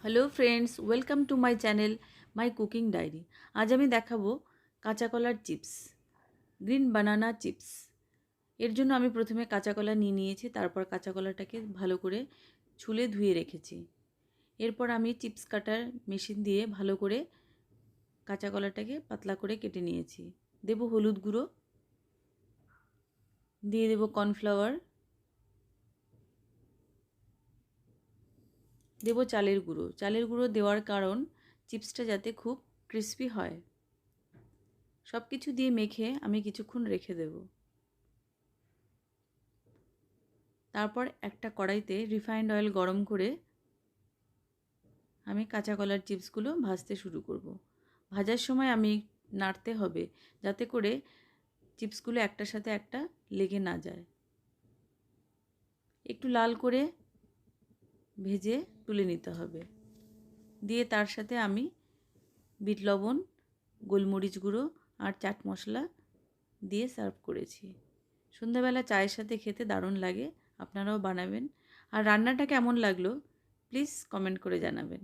Hello friends, welcome to my channel my cooking diary. আজ আমি দেখাবো কাঁচা কলার চিপস, গ্রিন বানানা চিপস। এর জন্য আমি প্রথমে কাঁচা কলা নিয়ে নিয়েছি, তারপর কাঁচা কলাটাকে ভালো করে ছুলে ধুয়ে রেখেছি। এরপর আমি চিপস কাটার মেশিন দিয়ে ভালো করে কাঁচা কলাটাকে পাতলা করে কেটে নিয়েছি। দেব হলুদ গুঁড়ো, দিয়ে দেব কর্নফ্লাওয়ার, দেব চালের গুঁড়ো। চালের গুঁড়ো দেওয়ার কারণ চিপসটা যাতে খুব ক্রিস্পি হয়। সব কিছু দিয়ে মেখে আমি কিছুক্ষণ রেখে দেব। তারপর একটা কড়াইতে রিফাইন্ড অয়েল গরম করে আমি কাঁচা কলার চিপসগুলো ভাজতে শুরু করব। ভাজার সময় আমি নাড়তে হবে যাতে করে চিপসগুলো একটার সাথে একটা লেগে না যায়। একটু লাল করে ভেজে তুলে নিতে হবে। দিয়ে তার সাথে আমি বিট লবণ, গোলমরিচ গুঁড়ো আর চাট মশলা দিয়ে সার্ভ করেছি। সন্ধ্যাবেলা চায়ের সাথে খেতে দারুণ লাগে, আপনারাও বানাবেন। আর রান্নাটা কেমন লাগলো প্লিজ কমেন্ট করে জানাবেন।